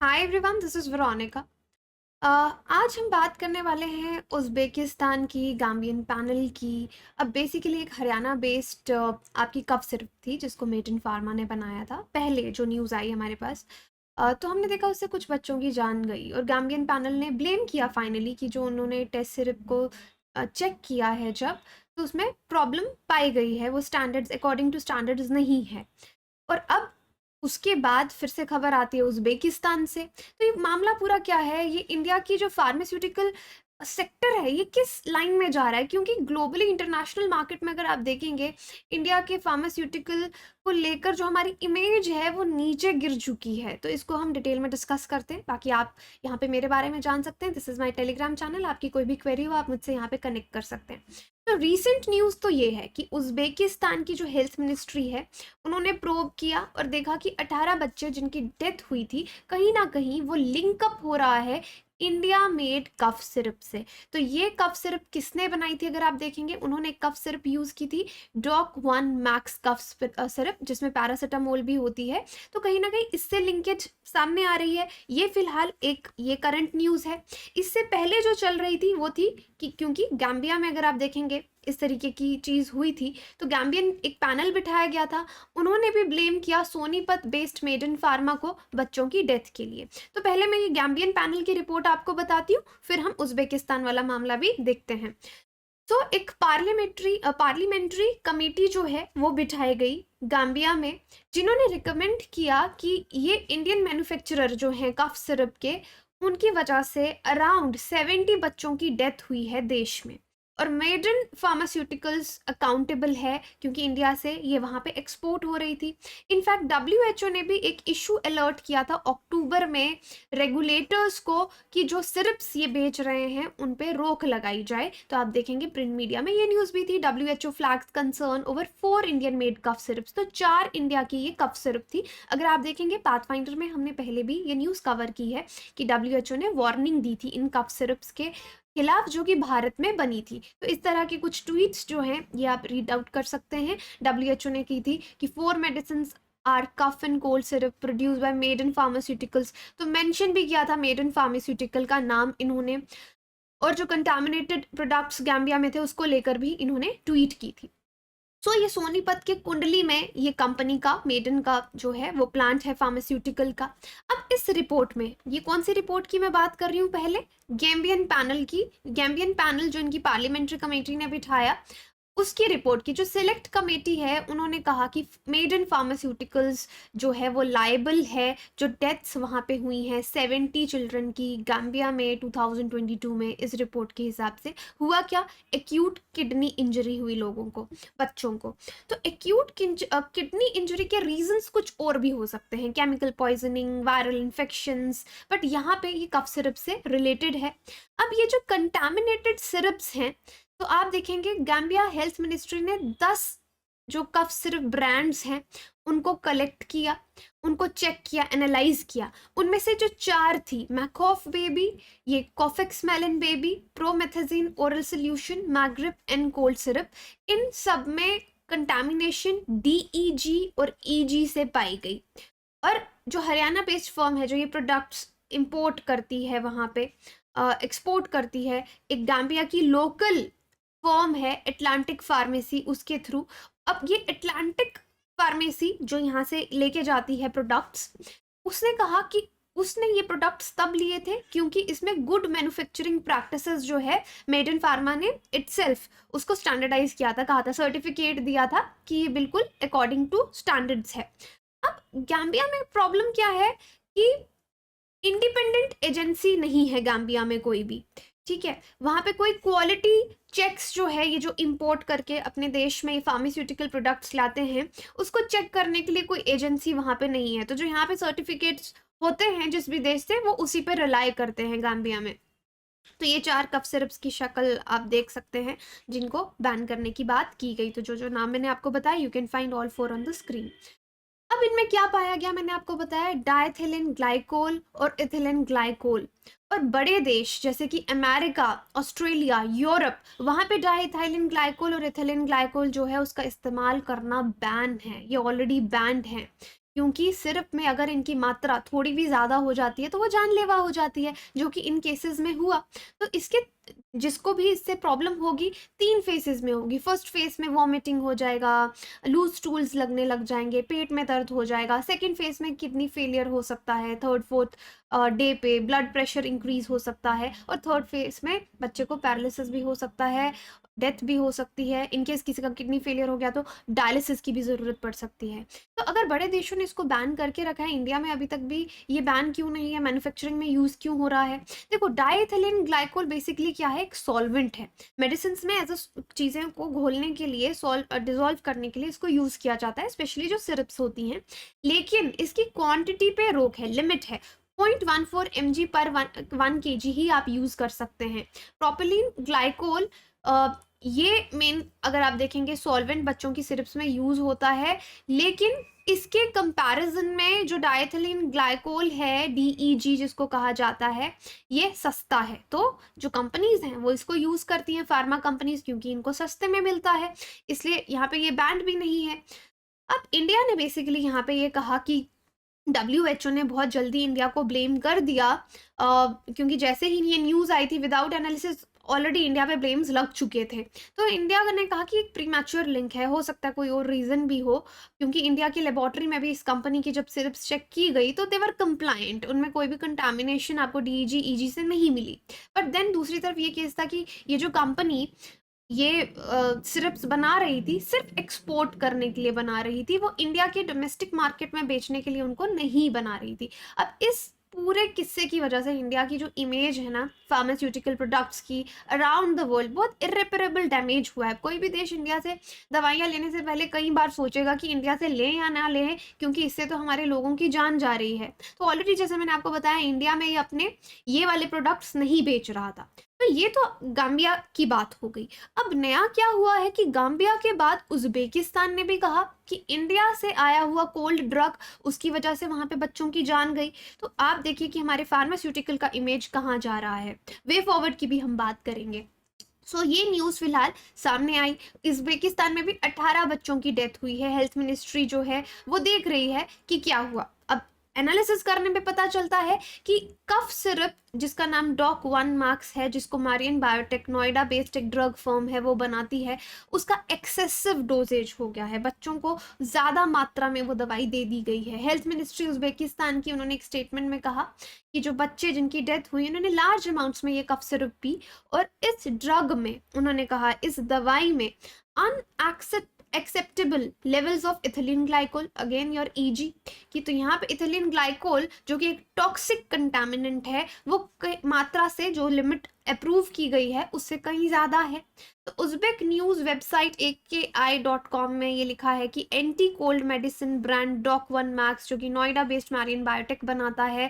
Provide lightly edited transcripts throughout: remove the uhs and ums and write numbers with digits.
Hi everyone, this is Veronica. आज हम बात करने वाले हैं उज़्बेकिस्तान की गाम्बियन पैनल की। अब बेसिकली एक हरियाणा बेस्ड आपकी कफ सिरप थी जिसको मेड इन फार्मा ने बनाया था। पहले जो न्यूज़ आई हमारे पास, तो हमने देखा उससे कुछ बच्चों की जान गई और गाम्बियन पैनल ने ब्लेम किया फाइनली कि जो उन्होंने टेस्ट सिरप को चेक किया है जब, तो उसमें प्रॉब्लम पाई गई है, वो स्टैंडर्ड्स अकॉर्डिंग टू स्टैंडर्ड्स नहीं है। और अब उसके बाद फिर से खबर आती है उज़्बेकिस्तान से। तो ये मामला पूरा क्या है, ये इंडिया की जो फार्मास्यूटिकल सेक्टर है ये किस लाइन में जा रहा है, क्योंकि ग्लोबली इंटरनेशनल मार्केट में अगर आप देखेंगे, इंडिया के फार्मास्यूटिकल को लेकर जो हमारी इमेज है वो नीचे गिर चुकी है। तो इसको हम डिटेल में डिस्कस करते हैं। बाकी आप यहाँ पे मेरे बारे में जान सकते हैं। This is my Telegram channel. आपकी कोई भी क्वेरी हो आप मुझसे यहाँ पे कनेक्ट कर सकते हैं। तो रीसेंट न्यूज़ तो ये है कि उज़्बेकिस्तान की जो हेल्थ मिनिस्ट्री है, उन्होंने प्रोब किया और देखा कि 18 बच्चे जिनकी डेथ हुई थी, कहीं ना कहीं वो लिंकअप हो रहा है इंडिया मेड कफ सिरप से। तो ये कफ सिरप किसने बनाई थी, अगर आप देखेंगे उन्होंने एक कफ सिरप यूज़ की थी, Dok one max cough syrup, जिसमें पैरासीटामोल भी होती है। तो कहीं ना कहीं इससे लिंकेज सामने आ रही है। ये फिलहाल एक ये करंट न्यूज़ है। इससे पहले जो चल रही थी वो थी कि क्योंकि गैम्बिया में अगर आप देखेंगे इस तरीके की चीज़ हुई थी, तो गैम्बियन एक पैनल बिठाया गया था। उन्होंने भी ब्लेम किया Sonipat based made in pharma को बच्चों की डेथ के लिए। तो पहले मैं ये गैम्बियन पैनल की रिपोर्ट आपको बताती हूँ, फिर हम उज़्बेकिस्तान वाला मामला भी देखते हैं। तो एक पार्लियामेंट्री कमेटी जो है वो बिठाई गई गाम्बिया में, जिन्होंने रिकमेंड किया कि ये इंडियन मैन्युफैक्चरर जो हैं कफ सिरप के, उनकी वजह से अराउंड 70 बच्चों की डेथ हुई है देश में। और मेडन फार्मास्यूटिकल्स अकाउंटेबल है क्योंकि इंडिया से ये वहाँ पे एक्सपोर्ट हो रही थी। इनफैक्ट डब्ल्यूएचओ ने भी एक इशू अलर्ट किया था अक्टूबर में रेगुलेटर्स को कि जो सिरप्स ये बेच रहे हैं उन पे रोक लगाई जाए। तो आप देखेंगे प्रिंट मीडिया में ये न्यूज़ भी थी, WHO flags concern over 4 Indian made cough syrups. तो 4 इंडिया की ये कफ सिरप थी। अगर आप देखेंगे पाथफाइंडर में हमने पहले भी ये न्यूज़ कवर की है कि डब्ल्यूएचओ ने वार्निंग दी थी इन कफ सिरप्स के खिलाफ जो कि भारत में बनी थी। तो इस तरह के कुछ ट्वीट्स जो हैं ये आप रीड आउट कर सकते हैं। डब्ल्यूएचओ ने की थी कि 4 medicine are cough and cold syrup produce by Maiden Pharmaceuticals. तो मेंशन भी किया था मेडन फार्मास्यूटिकल का नाम इन्होंने, और जो कंटामिनेटेड प्रोडक्ट्स गैम्बिया में थे उसको लेकर भी इन्होंने ट्वीट की थी। सो ये सोनीपत के कुंडली में ये कंपनी का मेडन का जो है वो प्लांट है फार्मास्यूटिकल का। अब इस रिपोर्ट में, ये कौन सी रिपोर्ट की मैं बात कर रही हूँ, पहले गैम्बियन पैनल की। गैम्बियन पैनल जो इनकी पार्लियामेंट्री कमेटी ने बिठाया, उसकी रिपोर्ट की जो सिलेक्ट कमेटी है, उन्होंने कहा कि मेडन फार्मास्यूटिकल्स जो है वो लाइबल है। जो डेथ्स वहाँ पे हुई हैं 70 चिल्ड्रन की गाम्बिया में 2022 में, इस रिपोर्ट के हिसाब से हुआ क्या, एक्यूट किडनी इंजरी हुई लोगों को, बच्चों को। तो एक्यूट किडनी इंजरी के रीजंस कुछ और भी हो सकते हैं, chemical poisoning, viral infections, but यहाँ पे ये कफ सिरप से रिलेटेड है। अब ये जो कंटामिनेटेड सिरप्स हैं, तो आप देखेंगे गैम्बिया हेल्थ मिनिस्ट्री ने 10 जो कफ सिरप ब्रांड्स हैं उनको कलेक्ट किया, उनको चेक किया, एनालाइज किया। उनमें से जो 4 थी, मैकॉफ बेबी, ये कॉफेक्स मेलन बेबी, प्रोमेथाजिन ओरल सोल्यूशन, मैग्रिप एंड कोल्ड सिरप, इन सब में कंटामिनेशन डीईजी और ईजी से पाई गई। और जो हरियाणा बेस्ड फर्म है जो ये प्रोडक्ट्स इंपोर्ट करती है, वहाँ पे एक्सपोर्ट करती है, एक गाम्बिया की लोकल फर्म है एटलांटिक फार्मेसी, उसके थ्रू। अब ये एटलांटिक फार्मेसी जो यहाँ से लेके जाती है प्रोडक्ट्स, उसने कहा कि उसने ये प्रोडक्ट्स तब लिए थे क्योंकि इसमें गुड मैन्युफैक्चरिंग प्रैक्टिसेस जो है मेड इन फार्मा ने इटसेल्फ उसको स्टैंडर्डाइज किया था, कहा था, सर्टिफिकेट दिया था कि ये बिल्कुल अकॉर्डिंग टू स्टैंडर्ड्स है। अब गैम्बिया में प्रॉब्लम क्या है कि इंडिपेंडेंट एजेंसी नहीं है गैम्बिया में कोई भी, ठीक है। वहाँ पे कोई क्वालिटी चेक्स जो है, ये जो इंपोर्ट करके अपने देश में फार्मास्यूटिकल प्रोडक्ट्स लाते हैं, उसको चेक करने के लिए कोई एजेंसी वहाँ पे नहीं है। तो जो यहाँ पे सर्टिफिकेट्स होते हैं जिस भी देश से, वो उसी पे रिलाई करते हैं गाम्बिया में। तो ये 4 कफ सिरप्स की शक्ल आप देख सकते हैं जिनको बैन करने की बात की गई। तो जो जो नाम मैंने आपको बताया, you can find all 4 on the screen. अब इनमें क्या पाया गया, मैंने आपको बताया डायथिलिन ग्लाइकोल और इथिलिन ग्लाइकोल। और बड़े देश जैसे कि अमेरिका, ऑस्ट्रेलिया, यूरोप, वहाँ पे डायथिलिन ग्लाइकोल और इथिलिन ग्लाइकोल जो है उसका इस्तेमाल करना बैन है, ये ऑलरेडी बैंड है। क्योंकि सिरप में अगर इनकी मात्रा थोड़ी भी ज़्यादा हो जाती है तो वो जानलेवा हो जाती है, जो कि इन केसेस में हुआ। तो इसके जिसको भी इससे प्रॉब्लम होगी 3 फेसेस में होगी। फर्स्ट फेस में वॉमिटिंग हो जाएगा, लूज स्टूल्स लगने लग जाएंगे, पेट में दर्द हो जाएगा। सेकंड फेस में किडनी फेलियर हो सकता है, थर्ड फोर्थ डे पे ब्लड प्रेशर इंक्रीज हो सकता है, और थर्ड फेस में बच्चे को पैरालिसिस भी हो सकता है, डेथ भी हो सकती है। इनकेस किसी का किडनी फेलियर हो गया तो डायलिसिस की भी ज़रूरत पड़ सकती है। तो अगर बड़े देशों ने इसको बैन करके रखा है, इंडिया में अभी तक भी ये बैन क्यों नहीं है, मैन्युफैक्चरिंग में यूज़ क्यों हो रहा है? देखो, डाइएथिलीन ग्लाइकोल बेसिकली क्या है, एक सॉल्वेंट है। मेडिसिन में एज अ चीज़ें को घोलने के लिए, डिजोल्व करने के लिए इसको यूज़ किया जाता है, स्पेशली जो सिरप्स होती हैं। लेकिन इसकी क्वांटिटी पे रोक है, लिमिट है। 0.14 mg पर 1 kg ही आप यूज़ कर सकते हैं। प्रोपिलीन ग्लाइकोल ये मेन अगर आप देखेंगे सॉल्वेंट बच्चों की सिरप्स में यूज़ होता है, लेकिन इसके कंपैरिजन में जो डाइएथिलीन ग्लाइकोल है, DEG जिसको कहा जाता है, ये सस्ता है। तो जो कंपनीज हैं वो इसको यूज़ करती हैं, फार्मा कंपनीज, क्योंकि इनको सस्ते में मिलता है, इसलिए यहाँ पे ये बैंड भी नहीं है। अब इंडिया ने बेसिकली यहाँ पे ये कहा कि WHO ने बहुत जल्दी इंडिया को ब्लेम कर दिया, क्योंकि जैसे ही ये न्यूज़ आई थी विदाउट एनालिसिस ऑलरेडी इंडिया पे ब्लेम्स लग चुके थे। तो इंडिया ने कहा कि एक प्रीमैच्योर लिंक है, हो सकता है कोई और रीज़न भी हो, क्योंकि इंडिया की लेबोरेटरी में भी इस कंपनी की जब सिरप्स चेक की गई तो दे वर कंप्लायंट, उनमें कोई भी कंटामिनेशन आपको DEG EG से नहीं मिली। बट देन दूसरी तरफ ये केस था कि ये जो कंपनी ये सिरप्स बना रही थी, सिर्फ एक्सपोर्ट करने के लिए बना रही थी, वो इंडिया के डोमेस्टिक मार्केट में बेचने के लिए उनको नहीं बना रही थी। अब इस पूरे किस्से की वजह से इंडिया की जो इमेज है ना फार्मास्यूटिकल प्रोडक्ट्स की अराउंड द वर्ल्ड, बहुत इरेपरेबल डैमेज हुआ है। कोई भी देश इंडिया से दवाइयाँ लेने से पहले कई बार सोचेगा कि इंडिया से लें या ना लें, क्योंकि इससे तो हमारे लोगों की जान जा रही है। तो ऑलरेडी जैसे मैंने आपको बताया, इंडिया में ये अपने ये वाले प्रोडक्ट्स नहीं बेच रहा था। तो ये तो गाम्बिया की बात हो गई। अब नया क्या हुआ है कि गाम्बिया के बाद उज़्बेकिस्तान ने भी कहा कि इंडिया से आया हुआ कोल्ड ड्रग, उसकी वजह से वहाँ पे बच्चों की जान गई। तो आप देखिए कि हमारे फार्मास्यूटिकल का इमेज कहाँ जा रहा है। वे फॉरवर्ड की भी हम बात करेंगे। ये न्यूज़ फिलहाल सामने आई। उज़्बेकिस्तान में भी 18 बच्चों की डेथ हुई है। हेल्थ मिनिस्ट्री जो है वो देख रही है कि क्या हुआ। अब एनालिसिस करने पे पता चलता है कि कफ सिरप जिसका नाम डॉक 1 मार्क्स है, जिसको मारियन बायोटेक नोएडा बेस्ड एक ड्रग फर्म है वो बनाती है, उसका एक्सेसिव डोजेज हो गया है, बच्चों को ज़्यादा मात्रा में वो दवाई दे दी गई है। हेल्थ मिनिस्ट्री उज़्बेकिस्तान की, उन्होंने एक स्टेटमेंट में कहा कि जो बच्चे जिनकी डेथ हुई उन्होंने लार्ज अमाउंट्स में ये कफ सिरप पी, और इस ड्रग में उन्होंने कहा इस दवाई में unacceptable levels of ethylene glycol, again your EG की। तो यहाँ पे इथिलीन ग्लाइकोल जो कि एक टॉक्सिक कंटामिनेंट है, वो मात्रा से जो लिमिट अप्रूव की गई है उससे कहीं ज़्यादा है। तो उज़्बेक न्यूज़ वेबसाइट AKI.com में ये लिखा है कि anti cold medicine brand Dok 1 max, जो कि नोएडा बेस्ड मैरियन बायोटेक बनाता है,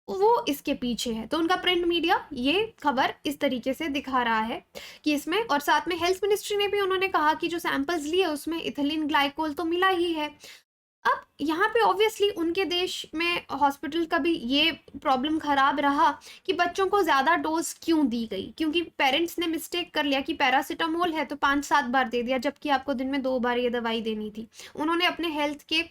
वो इसके पीछे है। तो उनका प्रिंट मीडिया ये खबर इस तरीके से दिखा रहा है कि इसमें, और साथ में हेल्थ मिनिस्ट्री ने भी उन्होंने कहा कि जो सैंपल्स लिए उसमें इथिलीन ग्लाइकोल तो मिला ही है। अब यहाँ पे ऑब्वियसली उनके देश में हॉस्पिटल का भी ये प्रॉब्लम खराब रहा कि बच्चों को ज़्यादा डोज क्यों दी गई, क्योंकि पेरेंट्स ने मिस्टेक कर लिया कि पैरासीटामोल है तो 5-7 बार दे दिया, जबकि आपको दिन में 2 बार ये दवाई देनी थी। उन्होंने अपने हेल्थ के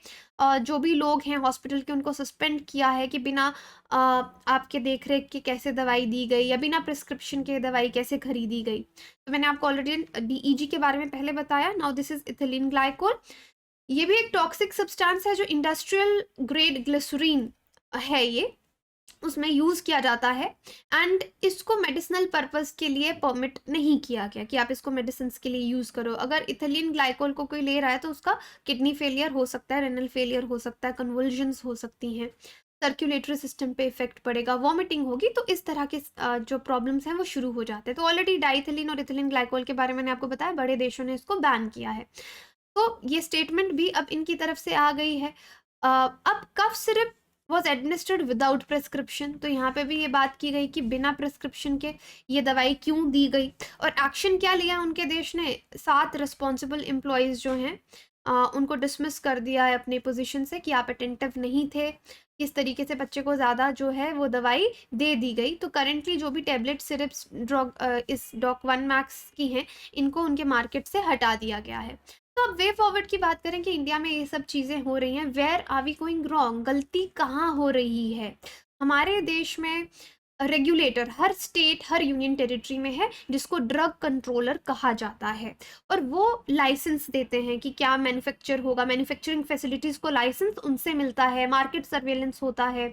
जो भी लोग हैं हॉस्पिटल के, उनको सस्पेंड किया है कि बिना आपके देख रेख के कैसे दवाई दी गई, या बिना प्रिस्क्रिप्शन के दवाई कैसे खरीदी गई। तो मैंने आपको ऑलरेडी DEG के बारे में पहले बताया। Now this is ethylene glycol. ये भी एक टॉक्सिक सब्सटेंस है जो इंडस्ट्रियल ग्रेड ग्लिसरीन है, ये उसमें यूज़ किया जाता है, एंड इसको मेडिसिनल पर्पस के लिए परमिट नहीं किया गया कि आप इसको मेडिसिन के लिए यूज़ करो। अगर इथिलीन ग्लाइकोल को कोई ले रहा है तो उसका किडनी फेलियर हो सकता है, रेनल फेलियर हो सकता है, कन्वल्जन्स हो सकती हैं, सर्कुलेटरी सिस्टम पे इफेक्ट पड़ेगा, वॉमिटिंग होगी। तो इस तरह के जो प्रॉब्लम्स हैं वो शुरू हो जाते हैं। तो ऑलरेडी डाइथिलीन और इथिलीन ग्लाइकोल के बारे में मैंने आपको बताया, बड़े देशों ने इसको बैन किया है। तो ये स्टेटमेंट भी अब इनकी तरफ से आ गई है। अब cough syrup was administered without prescription, तो यहाँ पे भी ये बात की गई कि बिना प्रिस्क्रिप्शन के ये दवाई क्यों दी गई, और एक्शन क्या लिया उनके देश ने। 7 रिस्पॉन्सिबल एम्प्लॉयज़ जो हैं उनको डिसमिस कर दिया है अपनी पोजीशन से कि आप अटेंटिव नहीं थे, किस तरीके से बच्चे को ज़्यादा जो है वो दवाई दे दी गई। तो करेंटली जो भी टैबलेट सिरप्स ड्रग इस डॉक 1 मैक्स की हैं, इनको उनके मार्केट से हटा दिया गया है। तो अब वे फॉरवर्ड की बात करें कि इंडिया में ये सब चीज़ें हो रही हैं, where are we going wrong, गलती कहाँ हो रही है? हमारे देश में रेगुलेटर हर स्टेट, हर यूनियन टेरिटरी में है, जिसको ड्रग कंट्रोलर कहा जाता है, और वो लाइसेंस देते हैं कि क्या मैन्युफैक्चर होगा, मैन्युफैक्चरिंग फैसिलिटीज़ को लाइसेंस उनसे मिलता है, मार्केट सर्वेलेंस होता है।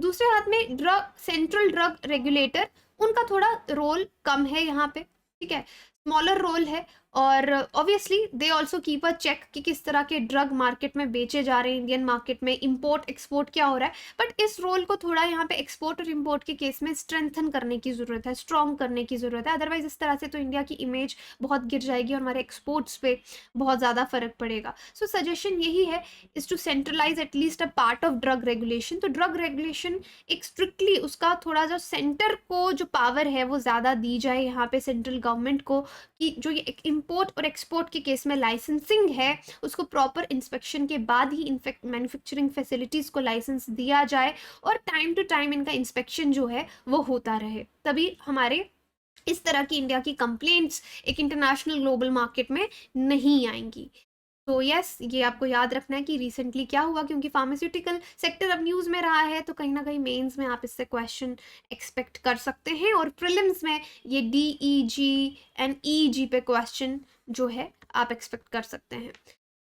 दूसरे हाथ में ड्रग सेंट्रल ड्रग रेगुलेटर, उनका थोड़ा रोल कम है यहाँ पे, ठीक है, स्मॉलर रोल है। और obviously they also keep a check कि किस तरह के ड्रग मार्केट में बेचे जा रहे हैं, इंडियन मार्केट में इंपोर्ट एक्सपोर्ट क्या हो रहा है। बट इस रोल को थोड़ा यहाँ पे एक्सपोर्ट और इंपोर्ट के केस में स्ट्रेंथन करने की ज़रूरत है, स्ट्रॉन्ग करने की ज़रूरत है, अदरवाइज इस तरह से तो इंडिया की इमेज बहुत गिर जाएगी और हमारे एक्सपोर्ट्स पे बहुत ज़्यादा फर्क पड़ेगा। सो सजेशन यही है, is to centralise at least a part of drug regulation. तो ड्रग रेगुलेशन एक स्ट्रिक्टली उसका थोड़ा जो सेंटर को जो पावर है वो ज़्यादा दी जाए यहाँ पे सेंट्रल गवर्नमेंट को, कि जो ये इंपोर्ट और एक्सपोर्ट के केस में लाइसेंसिंग है उसको प्रॉपर इंस्पेक्शन के बाद ही इनफेक्ट मैन्युफैक्चरिंग फैसिलिटीज़ को लाइसेंस दिया जाए, और टाइम टू टाइम इनका इंस्पेक्शन जो है वो होता रहे, तभी हमारे इस तरह की इंडिया की कंप्लेंट्स एक इंटरनेशनल ग्लोबल मार्केट में नहीं आएंगी। तो यस, ये आपको याद रखना है कि रिसेंटली क्या हुआ, क्योंकि फार्मास्यूटिकल सेक्टर अब न्यूज़ में रहा है, तो कहीं ना कहीं मेंस में आप इससे क्वेश्चन एक्सपेक्ट कर सकते हैं, और प्रीलिम्स में ये DEG and EG पे क्वेश्चन जो है आप एक्सपेक्ट कर सकते हैं।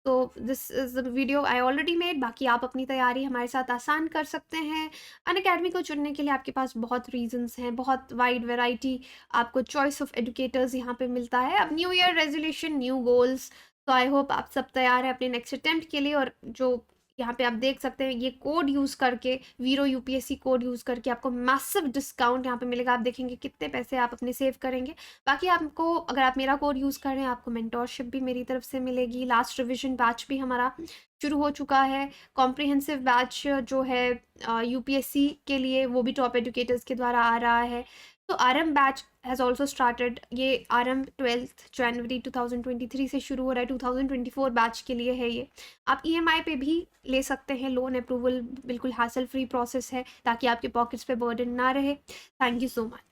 तो this is the video I already made. बाकी आप अपनी तैयारी हमारे साथ आसान कर सकते हैं। अनअकैडमी को चुनने के लिए आपके पास बहुत रीजंस हैं, बहुत वाइड वैरायटी, आपको चॉइस ऑफ एजुकेटर्स यहाँ पे मिलता है। अब new year resolution, new goals, तो आई होप आप सब तैयार हैं अपने नेक्स्ट अटेम्प्ट के लिए। और जो यहाँ पे आप देख सकते हैं, ये कोड यूज़ करके, वीरो UPSC कोड यूज़ करके आपको मैसिव डिस्काउंट यहाँ पे मिलेगा। आप देखेंगे कितने पैसे आप अपने सेव करेंगे। बाकी आपको, अगर आप मेरा कोड यूज़ कर रहे हैं, आपको मेंटोरशिप भी मेरी तरफ से मिलेगी। लास्ट रिविजन बैच भी हमारा शुरू हो चुका है। कॉम्प्रिहेंसिव बैच जो है UPSC के लिए, वो भी टॉप एजुकेटर्स के द्वारा आ रहा है। तो RM batch has also started. ये RM 12 जनवरी 2023 से शुरू हो रहा है, 2024 बैच के लिए है ये। आप EMI पे भी ले सकते हैं, लोन अप्रूवल बिल्कुल हासिल फ्री प्रोसेस है, ताकि आपके पॉकेट्स पे बर्डन ना रहे। Thank you so much.